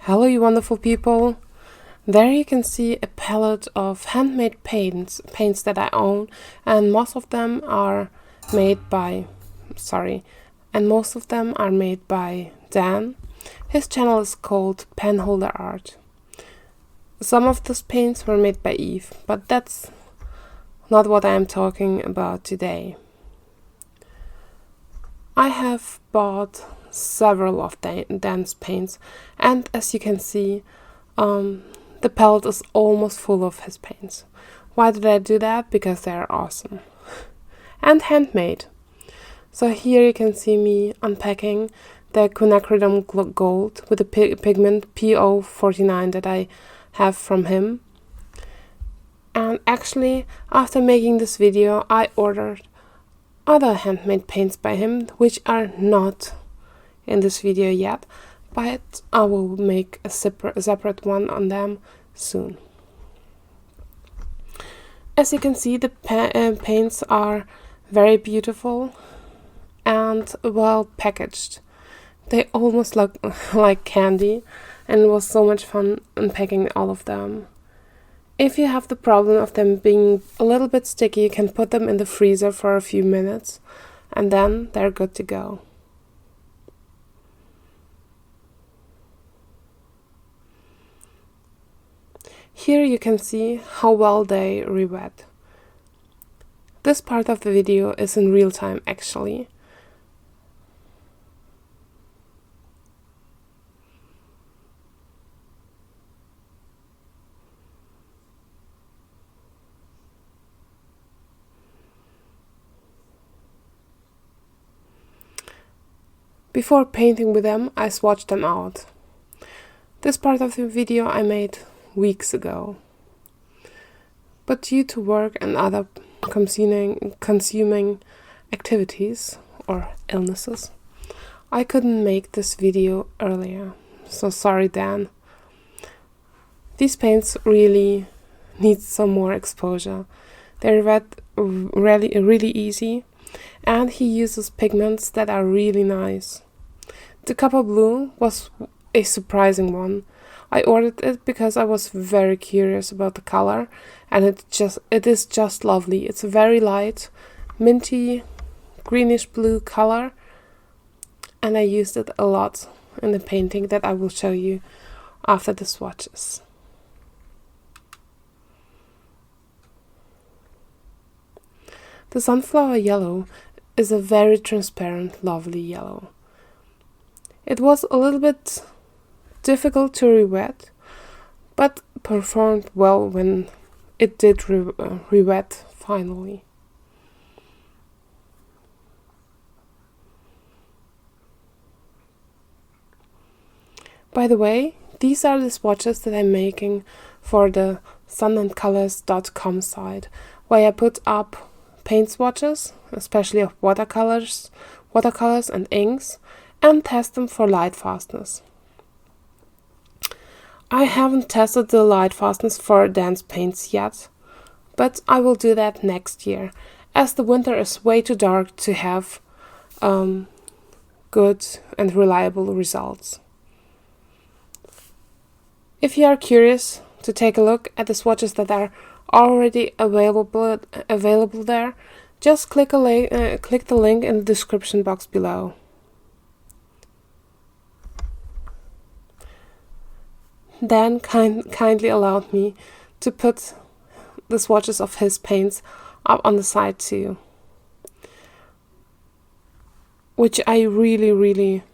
Hello, you wonderful people. There you can see a palette of handmade paints that I own, and most of them are made by Dan. His channel is called Penholder Art. Some of those paints were made by Eve, but that's not what I am talking about today. I have bought several of Dan's paints, and as you can see, the palette is almost full of his paints. Why did I do that? Because they're awesome and handmade. So here you can see me unpacking the quinacridone gold with the pigment PO49 that I have from him. And actually, after making this video, I ordered other handmade paints by him, which are not in this video yet, but I will make a separate one on them soon. As you can see, the paints are very beautiful and well packaged. They almost look like candy, and it was so much fun unpacking all of them. If you have the problem of them being a little bit sticky, you can put them in the freezer for a few minutes, and then they're good to go. Here you can see how well they re-wet. This part of the video is in real time actually. Before painting with them, I swatched them out. This part of the video I made weeks ago. But due to work and other consuming activities or illnesses, I couldn't make this video earlier. So sorry, Dan. These paints really need some more exposure. They're really easy, and he uses pigments that are really nice. The copper blue was a surprising one. I ordered it because I was very curious about the color, and it is just lovely. It's a very light, minty, greenish blue color, and I used it a lot in the painting that I will show you after the swatches. The sunflower yellow is a very transparent, lovely yellow. It was a little bit difficult to re-wet, but performed well when it did re-wet finally. By the way, these are the swatches that I'm making for the sunandcolors.com site, where I put up paint swatches, especially of watercolors and inks, and test them for light fastness. I haven't tested the light fastness for Dan's paints yet, but I will do that next year, as the winter is way too dark to have good and reliable results. If you are curious to take a look at the swatches that are already available there, just click the link in the description box below. Dan kindly allowed me to put the swatches of his paints up on the site too, which I really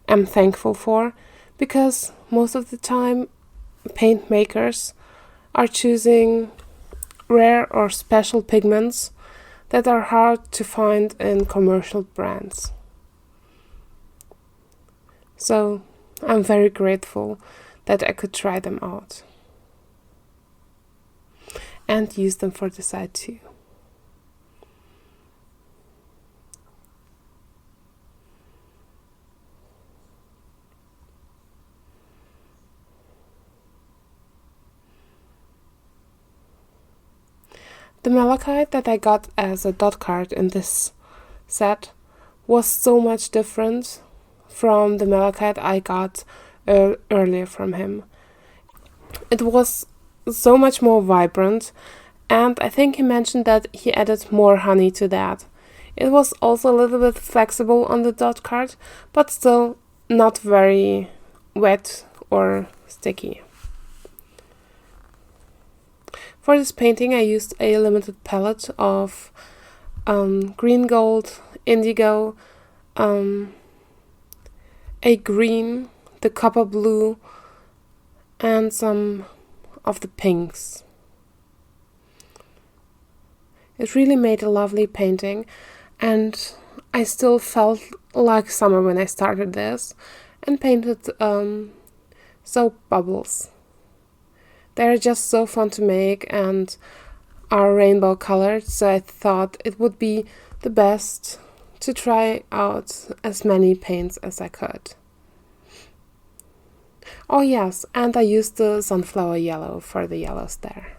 am thankful for, because most of the time paint makers are choosing rare or special pigments that are hard to find in commercial brands. So I'm very grateful that I could try them out and use them for the site too. The malachite that I got as a dot card in this set was so much different from the malachite I got earlier from him. It was so much more vibrant, and I think he mentioned that he added more honey to that. It was also a little bit flexible on the dot card, but still not very wet or sticky. For this painting I used a limited palette of green gold, indigo, a green, the copper blue, and some of the pinks. It really made a lovely painting, and I still felt like summer when I started this and painted soap bubbles. They're just so fun to make and are rainbow colored, so I thought it would be the best to try out as many paints as I could. Oh yes, and I used the sunflower yellow for the yellows there.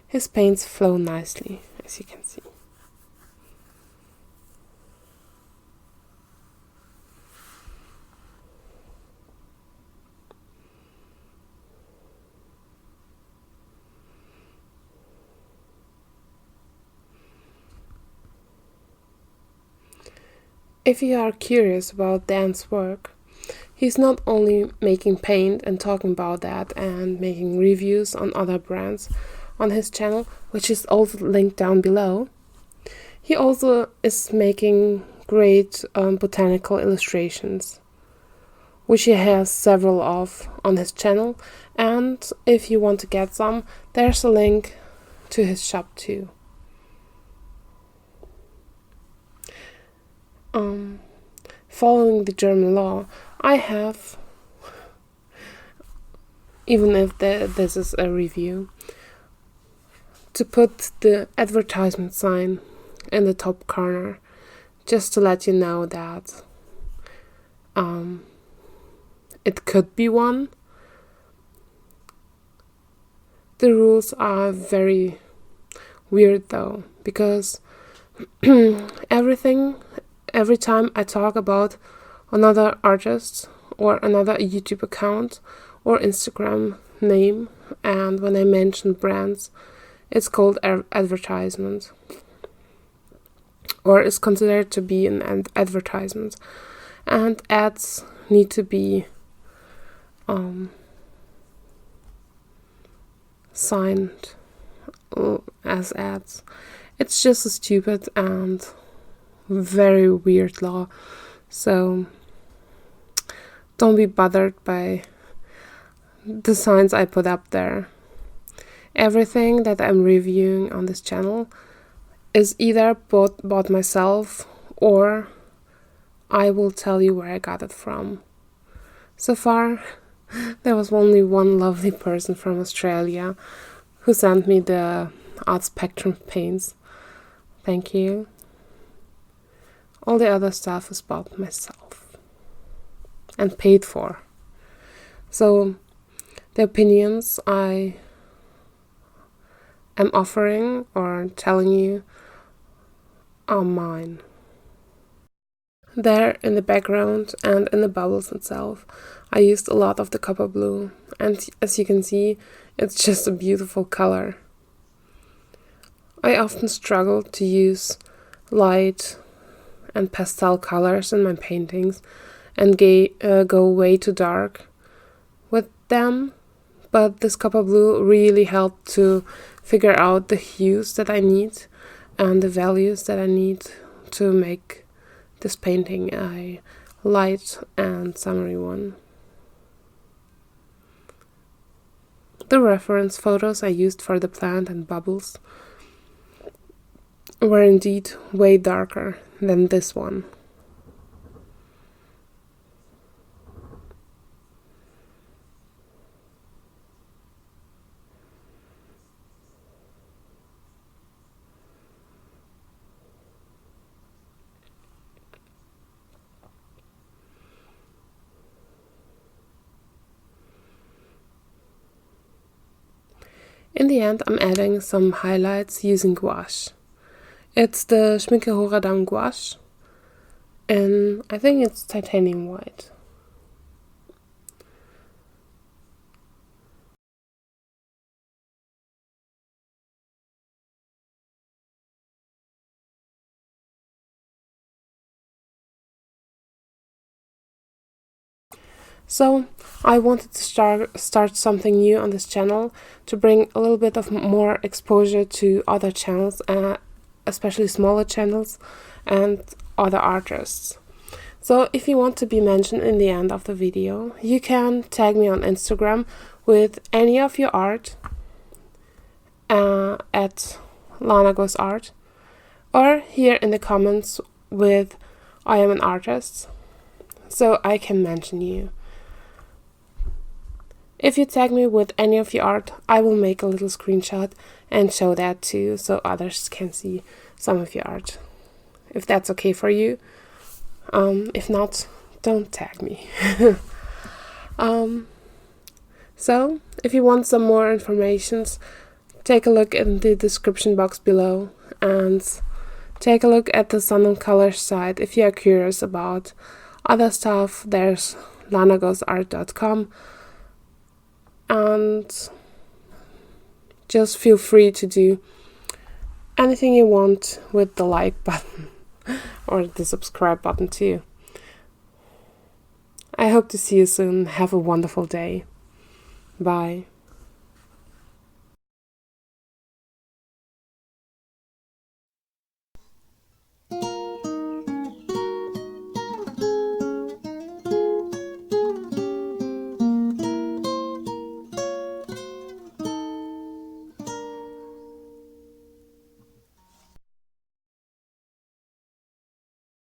His paints flow nicely, as you can see. If you are curious about Dan's work, he's not only making paint and talking about that and making reviews on other brands on his channel, which is also linked down below. He also is making great botanical illustrations, which he has several of on his channel, and if you want to get some, there's a link to his shop too. Following the German law, I have, even if this is a review, to put the advertisement sign in the top corner, just to let you know that it could be one. The rules are very weird though, because every time I talk about another artist or another YouTube account or Instagram name, and when I mention brands, it's called advertisement, or is considered to be an advertisement, and ads need to be signed as ads. It's just a stupid and very weird law, so don't be bothered by the signs I put up there. Everything that I'm reviewing on this channel is either bought myself, or I will tell you where I got it from. So far, there was only one lovely person from Australia who sent me the Art Spectrum paints. Thank you. All the other stuff is bought myself and paid for. So the opinions I am offering or telling you are mine. There in the background and in the bubbles itself, I used a lot of the copper blue, and as you can see, it's just a beautiful color. I often struggle to use light and pastel colors in my paintings and go way too dark with them, but this copper blue really helped to figure out the hues that I need and the values that I need to make this painting a light and summery one. The reference photos I used for the plant and bubbles were indeed way darker than this one. In the end, I'm adding some highlights using gouache. It's the Schminke Horadam gouache, and I think it's titanium white. So I wanted to start something new on this channel to bring a little bit of more exposure to other channels, especially smaller channels and other artists. So if you want to be mentioned in the end of the video, you can tag me on Instagram with any of your art at LanaGoesArt, or here in the comments with I am an artist, so I can mention you. If you tag me with any of your art, I will make a little screenshot and show that too, so others can see some of your art. If that's okay for you. If not, don't tag me. So, if you want some more information, take a look in the description box below and take a look at the Sun and Colors site if you are curious about other stuff. There's LanaGoesArt.com, and just feel free to do anything you want with the like button or the subscribe button too. I hope to see you soon. Have a wonderful day. Bye.